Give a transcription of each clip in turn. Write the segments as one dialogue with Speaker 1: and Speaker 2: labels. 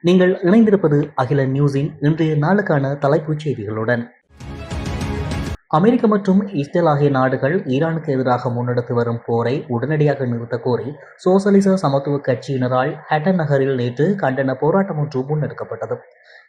Speaker 1: நீங்கள் இணைந்திருப்பது அகில நியூஸின் இன்றைய நாளுக்கான தலைப்புச் செய்திகளுடன். அமெரிக்கா மற்றும் இஸ்ரேல் ஆகிய நாடுகள் ஈரானுக்கு எதிராக முன்னெடுத்து வரும் போரை உடனடியாக நிறுத்த கோரி சோசலிச சமத்துவ கட்சியினரால் ஹட்டன் நகரில் நேற்று கண்டன போராட்டம் ஒன்று முன்னெடுக்கப்பட்டது.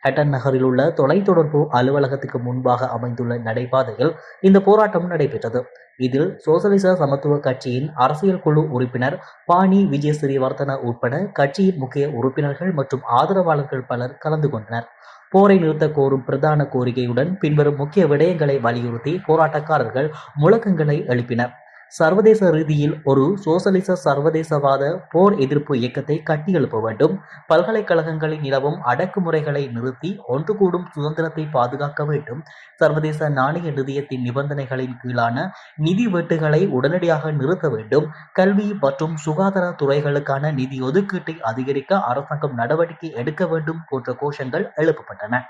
Speaker 1: ஹட்டன் நகரில் உள்ள தொலைத்தொடர்பு அலுவலகத்துக்கு முன்பாக அமைந்துள்ள நடைபாதையில் இந்த போராட்டம் நடைபெற்றது. இதில் சோசலிச சமத்துவ கட்சியின் அரசியல் குழு உறுப்பினர் பாணி விஜயஸ்ரீவர்தன உட்பட கட்சியின் முக்கிய உறுப்பினர்கள் மற்றும் ஆதரவாளர்கள் பலர் கலந்து கொண்டனர். போரை நிறுத்த கோரும் பிரதான கோரிக்கையுடன் பின்வரும் முக்கிய விடயங்களை வலியுறுத்தி போராட்டக்காரர்கள் முழக்கங்களை எழுப்பினர். சர்வதேச ரீதியில் ஒரு சோசலிச சர்வதேசவாத போர் எதிர்ப்பு இயக்கத்தை கட்டியெழுப்ப வேண்டும். பல்கலைக்கழகங்களில் நிலவும் அடக்குமுறைகளை நிறுத்தி ஒன்று கூடும் சுதந்திரத்தை பாதுகாக்க வேண்டும். சர்வதேச நாணய நிதியத்தின் நிபந்தனைகளின் கீழான நிதி வெட்டுகளை உடனடியாக நிறுத்த வேண்டும். கல்வி மற்றும் சுகாதார துறைகளுக்கான நிதி ஒதுக்கீட்டை அதிகரிக்க அரசாங்கம் நடவடிக்கை எடுக்க வேண்டும் போன்ற கோஷங்கள் எழுப்பப்பட்டன.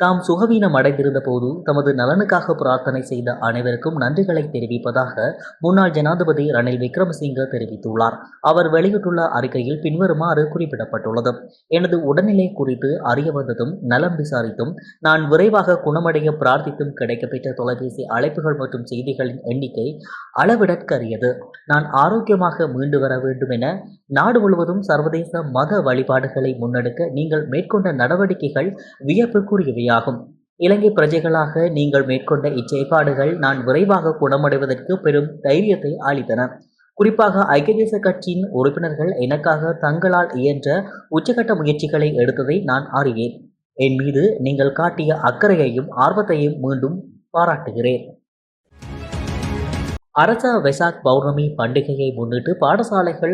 Speaker 1: தாம் சுகவீனம் அடைந்திருந்த போது தமது நலனுக்காக பிரார்த்தனை செய்த அனைவருக்கும் நன்றிகளை தெரிவிப்பதாக முன்னாள் ஜனாதிபதி ரணில் விக்ரமசிங்க தெரிவித்துள்ளார். அவர் வெளியிட்டுள்ள அறிக்கையில் பின்வருமாறு குறிப்பிடப்பட்டுள்ளது. எனது உடல்நிலை குறித்து அறிய வந்ததும் நலம் விசாரித்தும் நான் விரைவாக குணமடைய பிரார்த்தித்தும் கிடைக்கப்பெற்ற தொலைபேசி அழைப்புகள் மற்றும் செய்திகளின் எண்ணிக்கை அளவிடற்கரியது. நான் ஆரோக்கியமாக மீண்டு வர வேண்டும் என நாடு முழுவதும் சர்வதேச மத வழிபாடுகளை முன்னெடுக்க நீங்கள் மேற்கொண்ட நடவடிக்கைகள் வியப்புக்குரியவையாகும். இலங்கை பிரஜைகளாக நீங்கள் மேற்கொண்ட இச்செயற்பாடுகள் நான் விரைவாக குணமடைவதற்கு பெரும் தைரியத்தை அளித்தன. குறிப்பாக ஐக்கிய தேச கட்சியின் உறுப்பினர்கள் எனக்காக தங்களால் இயன்ற உச்சகட்ட முயற்சிகளை எடுத்ததை நான் அறிவேன். என் மீது நீங்கள் காட்டிய அக்கறையையும் ஆர்வத்தையும் மீண்டும் பாராட்டுகிறேன். அரச வெசாக் பௌர்ணமி பண்டிகையை முன்னிட்டு பாடசாலைகள்,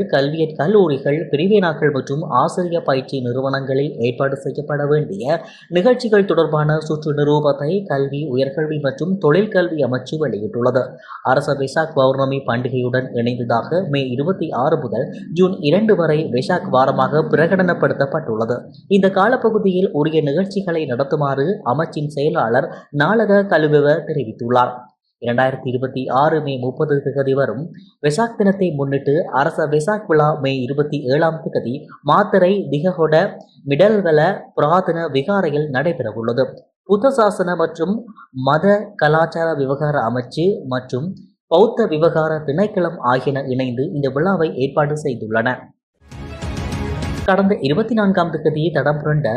Speaker 1: கல்லூரிகள், பிரிவினாக்கள் மற்றும் ஆசிரியர் பயிற்சி நிறுவனங்களில் ஏற்பாடு செய்யப்பட வேண்டிய நிகழ்ச்சிகள் தொடர்பான சுற்று நிரூபத்தை கல்வி, உயர்கல்வி மற்றும் தொழிற்கல்வி அமைச்சு வெளியிட்டுள்ளது. அரச வெசாக் பௌர்ணமி பண்டிகையுடன் இணைந்ததாக மே 26 முதல் ஜூன் 2 வரை வெசாக் வாரமாக பிரகடனப்படுத்தப்பட்டுள்ளது. இந்த காலப்பகுதியில் உரிய நிகழ்ச்சிகளை நடத்துமாறு அமைச்சின் செயலாளர் நாளக கலுவெவ தெரிவித்துள்ளார். 2026 மே 30 வரும் வெசாக் தினத்தை முன்னிட்டு அரச வெசாக் விழா மே 27 மாத்தரை திகஹொட மிடல்வல புராதன விகாரையில் நடைபெறவுள்ளது. புத்த சாசன மற்றும் மத கலாச்சார விவகார அமைச்சு மற்றும் பௌத்த விவகார திணைக்களம் ஆகியன இணைந்து இந்த விழாவை ஏற்பாடு செய்துள்ளன. கடந்த 24 தடம் புரண்ட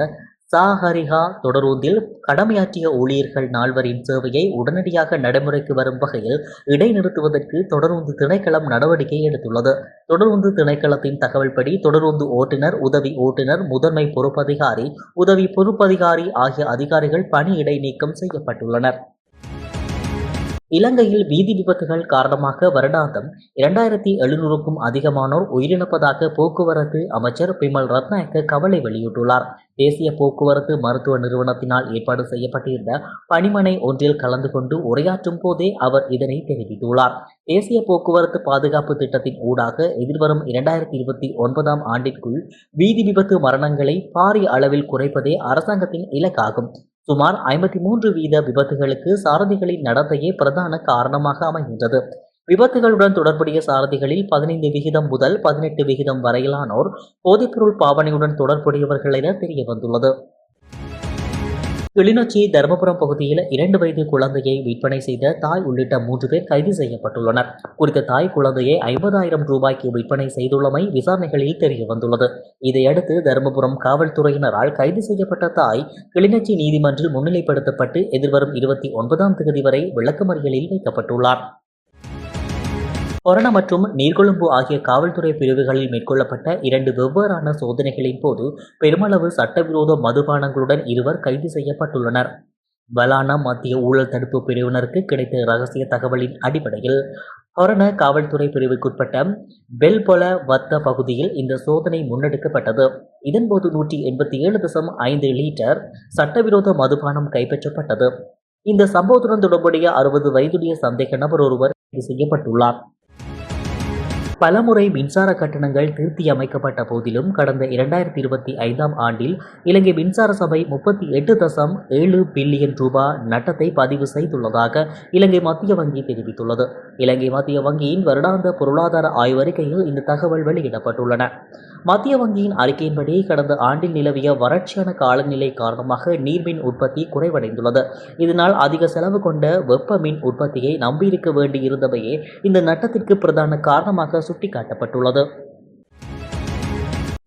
Speaker 1: சாஹரிகா தொடரூந்தில் கடமையாற்றிய ஊழியர்கள் 4 சேவையை உடனடியாக நடைமுறைக்கு வரும் வகையில் இடைநிறுத்துவதற்கு தொடரூந்து திணைக்களம் நடவடிக்கை எடுத்துள்ளது. தொடரூந்து திணைக்களத்தின் தகவல்படி தொடரூந்து ஓட்டுநர், உதவி ஓட்டுநர், முதன்மை பொறுப்பதிகாரி, உதவி பொறுப்பதிகாரி ஆகிய அதிகாரிகள் பணி இடைநீக்கம் செய்யப்பட்டுள்ளனர். இலங்கையில் வீதி விபத்துகள் காரணமாக வருடாந்தம் 2700க்கும் அதிகமானோர் உயிரிழப்பதாக போக்குவரத்து அமைச்சர் பிமல் ரத்நாயக்க கவலை வெளியிட்டுள்ளார். தேசிய போக்குவரத்து மருத்துவ நிறுவனத்தினால் ஏற்பாடு செய்யப்பட்டிருந்த பணிமனை ஒன்றில் கலந்து கொண்டு உரையாற்றும் போதே அவர் இதனை தெரிவித்துள்ளார். தேசிய போக்குவரத்து பாதுகாப்பு திட்டத்தின் ஊடாக எதிர்வரும் 2029 ஆண்டிற்குள் வீதி விபத்து மரணங்களை பாரிய அளவில் குறைப்பதே அரசாங்கத்தின் இலக்காகும். சுமார் 53% விபத்துகளுக்கு சாரதிகளின் நடத்தையே பிரதான காரணமாக அமைகின்றது. விபத்துகளுடன் தொடர்புடைய சாரதிகளில் 15% முதல் 18% வரையிலானோர் போதைப்பொருள் பாவனையுடன் தொடர்புடையவர்கள் என தெரிய வந்துள்ளது. கிளிநொச்சி தர்மபுரம் பகுதியில் 2 வயது குழந்தையை விற்பனை செய்த தாய் உள்ளிட்ட 3 பேர் கைது செய்யப்பட்டுள்ளனர். குறித்த தாய் குழந்தையை 50,000 ரூபாய்க்கு விற்பனை செய்துள்ளமை விசாரணைகளில் தெரிய வந்துள்ளது. இதையடுத்து தர்மபுரம் காவல்துறையினரால் கைது செய்யப்பட்ட தாய் கிளிநொச்சி நீதிமன்றில் முன்னிலைப்படுத்தப்பட்டு எதிர்வரும் 29 வரை விளக்கமறியலில் வைக்கப்பட்டுள்ளார். கொரோனா மற்றும் நீர்கொழும்பு ஆகிய காவல்துறை பிரிவுகளில் மேற்கொள்ளப்பட்ட 2 வெவ்வேறான சோதனைகளின் போது பெருமளவு சட்டவிரோத மதுபானங்களுடன் 2 கைது செய்யப்பட்டுள்ளனர். வலானா மத்திய ஊழல் தடுப்பு பிரிவினருக்கு கிடைத்த ரகசிய தகவலின் அடிப்படையில் கொரோனா காவல்துறை பிரிவுக்குட்பட்ட பெல்பொல வத்த பகுதியில் இந்த சோதனை முன்னெடுக்கப்பட்டது. இதன்போது 187.5 லிட்டர் சட்டவிரோத மதுபானம் கைப்பற்றப்பட்டது. இந்த சம்பவத்துடன் தொடர்புடைய 60 வயதுடைய சந்தேக நபர் ஒருவர் கைது செய்யப்பட்டுள்ளார். பலமுறை மின்சார கட்டணங்கள் திருத்தி அமைக்கப்பட்ட போதிலும் கடந்த 2025ஆம் ஆண்டில் இலங்கை மின்சார சபை 38.7 பில்லியன் ரூபாய் நட்டத்தை பதிவு செய்துள்ளதாக இலங்கை மத்திய வங்கி தெரிவித்துள்ளது. இலங்கை மத்திய வங்கியின் வருடாந்த பொருளாதார ஆய்வறிக்கையில் இந்த தகவல் வெளியிடப்பட்டுள்ளன. மத்திய வங்கியின் அறிக்கையின்படி கடந்த ஆண்டில் நிலவிய வறட்சியான காலநிலை காரணமாக நீர்மின் உற்பத்தி குறைவடைந்துள்ளது. இதனால் அதிக செலவு கொண்ட வெப்ப மின் உற்பத்தியை நம்பியிருக்க வேண்டியிருந்தமையே இந்த நட்டத்திற்கு பிரதான காரணமாக சுட்டிக்காட்டப்பட்டுள்ளது.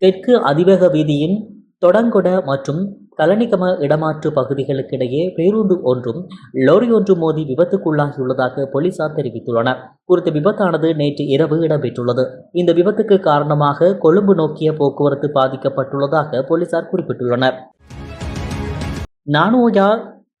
Speaker 1: தெற்கு அதிவேக வீதியின் தொடங்கொட மற்றும் கலனிகம இடமாற்று பகுதிகளுக்கிடையே பேருந்து ஒன்றும் லோரி ஒன்றும் மோதி விபத்துக்குள்ளாகியுள்ளதாக போலீசார் தெரிவித்துள்ளனர். குறித்த விபத்தானது நேற்று இரவு இடம்பெற்றுள்ளது. இந்த விபத்துக்கு காரணமாக கொழும்பு நோக்கிய போக்குவரத்து பாதிக்கப்பட்டுள்ளதாக போலீசார் குறிப்பிட்டுள்ளனர். நானோயா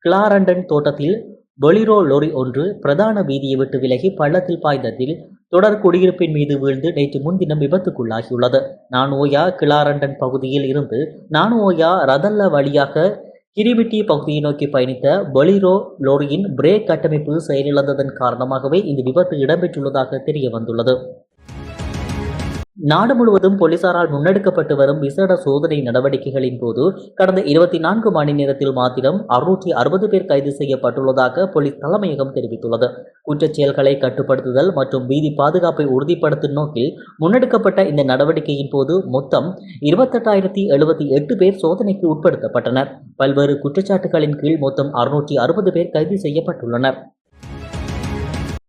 Speaker 1: கிளாரண்டன் தோட்டத்தில் பொலிரோ லோரி ஒன்று பிரதான வீதியை விட்டு விலகி பள்ளத்தில் பாய்ந்ததில் தொடர் குடியிருப்பின் மீது வீழ்ந்து நேற்று முன்தினம் விபத்துக்குள்ளாகியுள்ளது. நானோயா கிளாரண்டன் பகுதியில் இருந்து நானோயா ரதல்ல வழியாக கிரிபிட்டி பகுதியை நோக்கி பயணித்த பொலிரோ லோரியின் பிரேக் கட்டமைப்பு செயலிழந்ததன் காரணமாகவே இந்த விபத்து இடம்பெற்றுள்ளதாக தெரிய வந்துள்ளது. நாடு முழுவதும் போலீசாரால் முன்னெடுக்கப்பட்டு வரும் விசேட சோதனை நடவடிக்கைகளின் போது கடந்த 24 மணி நேரத்தில் மாத்திரம் 660 பேர் கைது செய்யப்பட்டுள்ளதாக போலீஸ் தலைமையகம் தெரிவித்துள்ளது. குற்றச் செயல்களை கட்டுப்படுத்துதல் மற்றும் வீதி பாதுகாப்பை உறுதிப்படுத்தும் நோக்கில் முன்னெடுக்கப்பட்ட இந்த நடவடிக்கையின் போது மொத்தம் 28,078 பேர் சோதனைக்கு உட்படுத்தப்பட்டனர். பல்வேறு குற்றச்சாட்டுகளின் கீழ் மொத்தம் 660 பேர் கைது செய்யப்பட்டுள்ளனர்.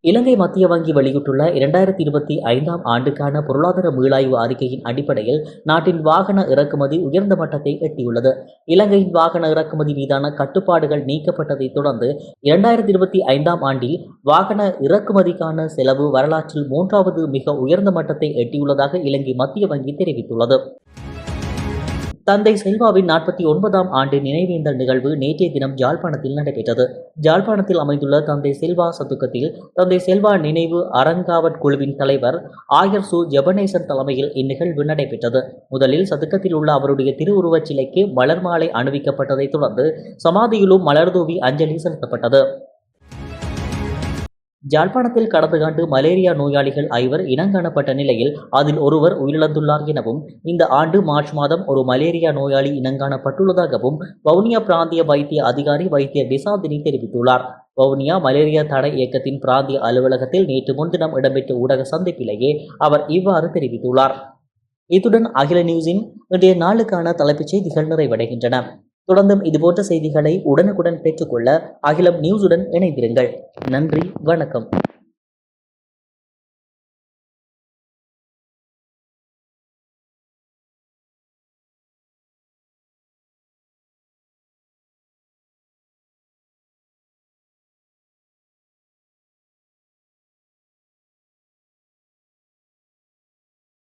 Speaker 1: இலங்கை மத்திய வங்கி வெளியிட்டுள்ள 2025ஆம் ஆண்டுக்கான பொருளாதார மீளாய்வு அறிக்கையின் அடிப்படையில் நாட்டின் வாகன இறக்குமதி உயர்ந்த மட்டத்தை எட்டியுள்ளது. இலங்கையின் வாகன இறக்குமதி மீதான கட்டுப்பாடுகள் நீக்கப்பட்டதை தொடர்ந்து 2025ஆம் ஆண்டில் வாகன இறக்குமதிக்கான செலவு வரலாற்றில் 3வது மிக உயர்ந்த மட்டத்தை எட்டியுள்ளதாக இலங்கை மத்திய வங்கி தெரிவித்துள்ளது. தந்தை செல்வாவின் 49ஆம் ஆண்டு நினைவேந்தல் நிகழ்வு நேற்றைய தினம் யாழ்ப்பாணத்தில் நடைபெற்றது. யாழ்ப்பாணத்தில் அமைந்துள்ள தந்தை செல்வா சதுக்கத்தில் தந்தை செல்வா நினைவு அறங்காவற் குழுவின் தலைவர் ஆயர் சு ஜெபனேசன் தலைமையில் இந்நிகழ்வு நடைபெற்றது. முதலில் சதுக்கத்தில் உள்ள அவருடைய திருவுருவச் சிலைக்கு மலர் மாலை அணிவிக்கப்பட்டதைத் தொடர்ந்து சமாதியிலும் மலர்தூவி அஞ்சலி செலுத்தப்பட்டது. யாழ்ப்பாணத்தில் கடந்த ஆண்டு மலேரியா நோயாளிகள் 5 இனங்காணப்பட்ட நிலையில் அதில் ஒருவர் உயிரிழந்துள்ளார் எனவும் இந்த ஆண்டு மார்ச் மாதம் ஒரு மலேரியா நோயாளி இனங்காணப்பட்டுள்ளதாகவும் வவுனியா பிராந்திய வைத்திய அதிகாரி வைத்தியர் டிசாந்தினி தெரிவித்துள்ளார். வவுனியா மலேரியா தடை இயக்கத்தின் பிராந்திய அலுவலகத்தில் நேற்று முன்தினம் இடம்பெற்ற ஊடக சந்திப்பிலேயே அவர் இவ்வாறு தெரிவித்துள்ளார். இத்துடன் அகில நியூஸின் இன்றைய நாளுக்கான தலைப்புச் செய்திகள் நிறைவடைகின்றன. தொடர்ந்தும் இதுபோன்ற செய்திகளை உடனுக்குடன் பெற்றுக்கொள்ள அகிலம் நியூஸுடன் இணைந்திருங்கள். நன்றி, வணக்கம்.